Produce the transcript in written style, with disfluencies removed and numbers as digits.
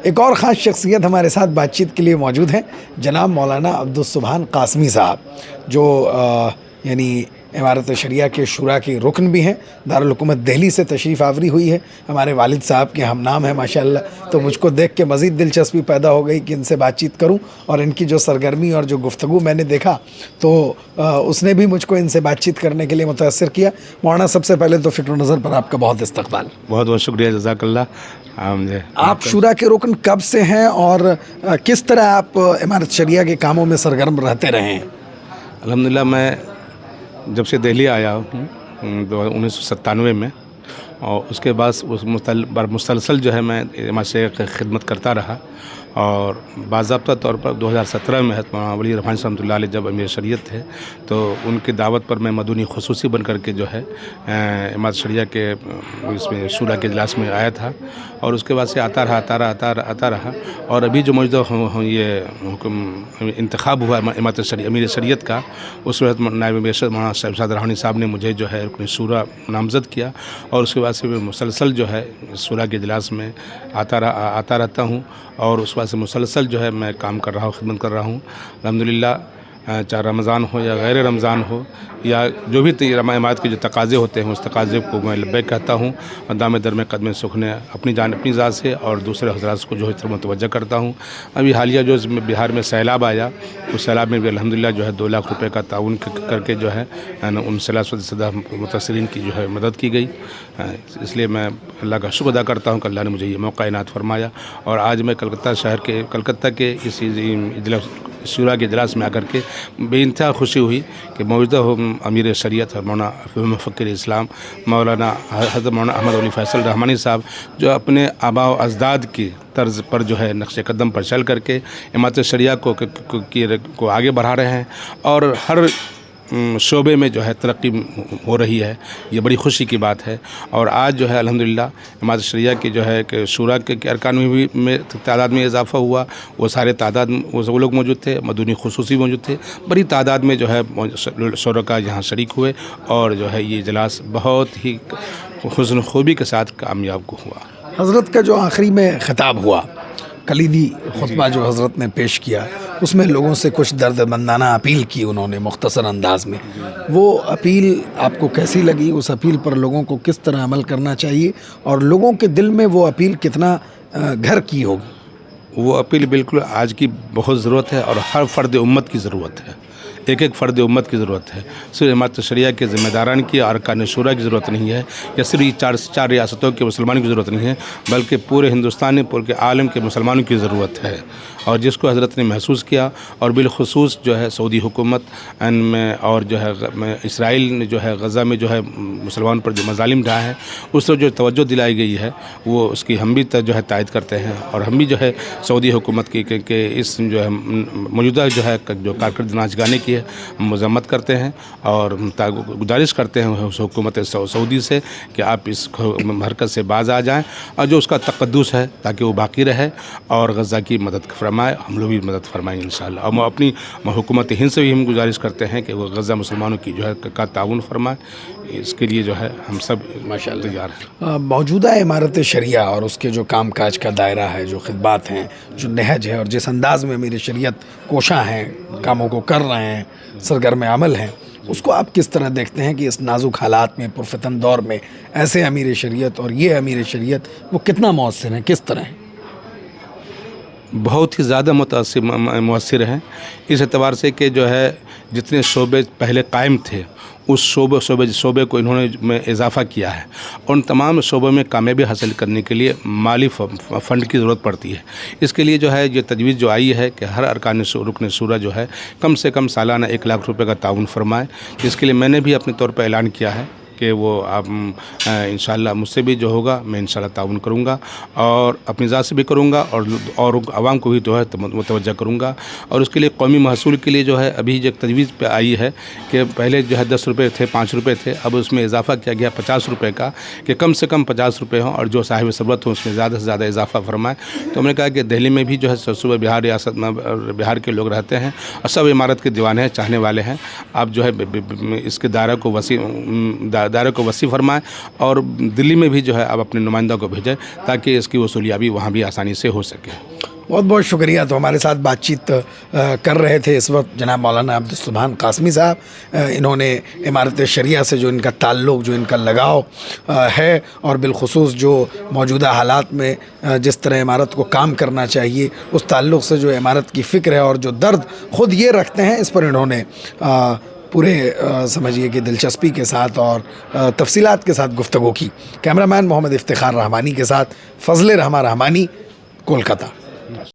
ایک اور خاص شخصیت ہمارے ساتھ بات چیت کے لیے موجود ہیں، جناب مولانا عبدالسبحان قاسمی صاحب، جو یعنی امارت شریعہ کے شورا کے رکن بھی ہیں، دارالحکومت دہلی سے تشریف آوری ہوئی ہے، ہمارے والد صاحب کے ہم نام ہیں ماشاءاللہ، تو مجھ کو دیکھ کے مزید دلچسپی پیدا ہو گئی کہ ان سے بات چیت کروں، اور ان کی جو سرگرمی اور جو گفتگو میں نے دیکھا تو اس نے بھی مجھ کو ان سے بات چیت کرنے کے لیے متاثر کیا۔ مولانا سب سے پہلے تو فکر و نظر پر آپ کا بہت استقبال۔ بہت بہت شکریہ، جزاک اللہ۔ آپ شورا کے رکن کب سے ہیں اور کس طرح آپ امارت شریعہ کے کاموں میں سرگرم رہتے رہے ہیں؟ الحمدللہ میں جب سے دہلی آیا ہوں 1997 میں، اور اس کے بعد مسلسل جو ہے میں امارت شریعہ کی خدمت کرتا رہا، اور باضابطہ طور پر 2017 میں حضرت مولانا ولی رحمانی رحمۃ اللہ علیہ جب امیر شریعت تھے تو ان کی دعوت پر میں مدنی خصوصی بن کر کے جو ہے امارت شریعہ کے اس میں شورا کے اجلاس میں آیا تھا، اور اس کے بعد سے آتا رہا، اور ابھی جو موجودہ یہ انتخاب ہوا امارت شریعہ امیر شریعت کا، اس وقت نائب امیر مولانا شہزاد روحانی صاحب نے مجھے جو ہے رکن شورا نامزد کیا، اور اس کے بعد سے میں مسلسل جو ہے شورا کے اجلاس میں آتا رہتا ہوں، اور اس وقت سے مسلسل جو ہے میں کام کر رہا ہوں، خدمت کر رہا ہوں الحمدللہ۔ چاہے رمضان ہو یا غیر رمضان ہو، یا جو بھی امارت کے جو تقاضے ہوتے ہیں اس تقاضے کو میں لبیک کہتا ہوں، اور دام در میں قدم سکھنے اپنی ذات سے اور دوسرے حضرات کو جو ہے متوجہ کرتا ہوں۔ ابھی حالیہ جو بہار میں سیلاب آیا، اس سیلاب میں بھی الحمدللہ جو ہے 2 لاکھ روپے کا تعاون کر کے جو ہے ان سیلاب زدہ متاثرین کی جو ہے مدد کی گئی۔ اس لیے میں اللہ کا شکر ادا کرتا ہوں کہ اللہ نے مجھے یہ موقع عنایت فرمایا، اور آج میں کلکتہ کے اس شورا کے اجلاس میں آ کر کے بے انتہا خوشی ہوئی کہ موجودہ امیر شریعت مولانا مفکر اسلام مولانا حضرت مولانا احمد ولی فیصل رحمانی صاحب، جو اپنے آباء و اجداد کی طرز پر جو ہے نقش قدم پر چل کر کے امارت شریعہ کو آگے بڑھا رہے ہیں، اور ہر شعبے میں جو ہے ترقی ہو رہی ہے، یہ بڑی خوشی کی بات ہے۔ اور آج جو ہے الحمدللہ امارت شریعہ کی جو ہے کہ شورا کے ارکان میں بھی تعداد میں اضافہ ہوا، وہ سارے وہ لوگ موجود تھے، مدنی خصوصی موجود تھے، بڑی تعداد میں جو ہے شرکاء یہاں شریک ہوئے، اور جو ہے یہ اجلاس بہت ہی حسن خوبی کے ساتھ کامیاب ہوا۔ حضرت کا جو آخری میں خطاب ہوا، کلیدی خطبہ جو حضرت نے پیش کیا، اس میں لوگوں سے کچھ درد مندانہ اپیل کی انہوں نے مختصر انداز میں، وہ اپیل آپ کو کیسی لگی؟ اس اپیل پر لوگوں کو کس طرح عمل کرنا چاہیے، اور لوگوں کے دل میں وہ اپیل کتنا گھر کی ہوگی؟ وہ اپیل بالکل آج کی بہت ضرورت ہے، اور ہر فرد امت کی ضرورت ہے، ایک فرد امت کی ضرورت ہے۔ صرف امارت شریعہ کے ذمہ داران کی اور ارکان شورا کی ضرورت نہیں ہے، یا صرف یہ چار ریاستوں کے مسلمانوں کی ضرورت نہیں ہے، بلکہ پورے ہندوستان پورے عالم کے مسلمانوں کی ضرورت ہے، اور جس کو حضرت نے محسوس کیا، اور بالخصوص جو ہے سعودی حکومت میں اور جو ہے اسرائیل نے جو ہے غزہ میں جو ہے مسلمانوں پر جو مظالم ڈھائے ہیں، اس پر جو توجہ دلائی گئی ہے، وہ اس کی ہم بھی جو ہے تائید کرتے ہیں، اور ہم بھی جو ہے سعودی حکومت کی کہ اس جو ہے موجودہ جو ہے جو کارکردگی ناچ گانے کی ہے مذمت کرتے ہیں، اور گزارش کرتے ہیں اس حکومت سعودی سے کہ آپ اس حرکت سے باز آ جائیں، اور جو اس کا تقدس ہے تاکہ وہ باقی رہے، اور غزہ کی مدد فرمائے، ہم لوگ بھی مدد فرمائیں انشاءاللہ۔ اور اپنی حکومت ہند سے بھی ہم گزارش کرتے ہیں کہ وہ غزہ مسلمانوں کی جو ہے کا تعاون فرمائے، اس کے لیے جو ہے ہم سب ماشاءاللہ تیار ہیں۔ موجودہ امارت شریعہ اور اس کے جو کام کاج کا دائرہ ہے، جو خدمات ہیں، جو نہج ہے، اور جس انداز میں امیر شریعت کوشاں ہیں، کاموں کو کر رہے ہیں، سرگرم عمل ہیں، اس کو آپ کس طرح دیکھتے ہیں کہ اس نازک حالات میں، پرفتن دور میں ایسے امیر شریعت اور یہ امیر شریعت وہ کتنا مؤثر ہیں، کس طرح ہیں؟ بہت ہی زیادہ مؤثر ہیں، اس اعتبار سے کہ جو ہے جتنے شعبے پہلے قائم تھے اس شعبے کو انہوں نے میں اضافہ کیا ہے، اور ان تمام شعبوں میں کامیابی حاصل کرنے کے لیے مالی فنڈ کی ضرورت پڑتی ہے۔ اس کے لیے جو ہے یہ تجویز جو آئی ہے کہ ہر ارکان رکن شورا جو ہے کم سے کم سالانہ 1 لاکھ روپے کا تعاون فرمائے، جس کے لیے میں نے بھی اپنے طور پر اعلان کیا ہے کہ وہ آپ انشاءاللہ مجھ سے بھی جو ہوگا میں انشاءاللہ تعاون کروں گا، اور اپنی ذات سے بھی کروں گا، اور عوام کو بھی جو ہے متوجہ کروں گا۔ اور اس کے لیے قومی محصول کے لیے جو ہے ابھی جو تجویز پہ آئی ہے کہ پہلے جو ہے 10 روپے تھے، 5 روپے تھے، اب اس میں اضافہ کیا گیا 50 روپے کا، کہ کم سے کم 50 روپے ہوں، اور جو صاحب ثروت ہوں اس میں زیادہ سے زیادہ اضافہ فرمائے۔ تو ہم نے کہا کہ دہلی میں بھی جو ہے صوبہ بہار ریاست میں بہار کے لوگ رہتے ہیں، اور سب امارت کے دیوانے ہیں، چاہنے والے ہیں، آپ جو ہے اس کے دائرہ کو وسیع دائرے کو وسیع فرمائیں اور دلی میں بھی جو ہے اب اپنے نمائندوں کو بھیجیں تاکہ اس کی وصولیابی وہاں بھی آسانی سے ہو سکے. بہت بہت شکریہ. تو ہمارے ساتھ بات چیت کر رہے تھے اس وقت جناب مولانا عبدالسبحان قاسمی صاحب. انہوں نے امارت شریعہ سے جو ان کا تعلق، جو ان کا لگاؤ ہے، اور بالخصوص جو موجودہ حالات میں جس طرح عمارت کو کام کرنا چاہیے اس تعلق سے جو عمارت کی فکر ہے اور جو درد خود یہ رکھتے ہیں، اس پر انہوں نے پورے سمجھیے کہ دلچسپی کے ساتھ اور تفصیلات کے ساتھ گفتگو کی. کیمرہ مین محمد افتخار رحمانی کے ساتھ فضل رحمانی، کولکاتہ.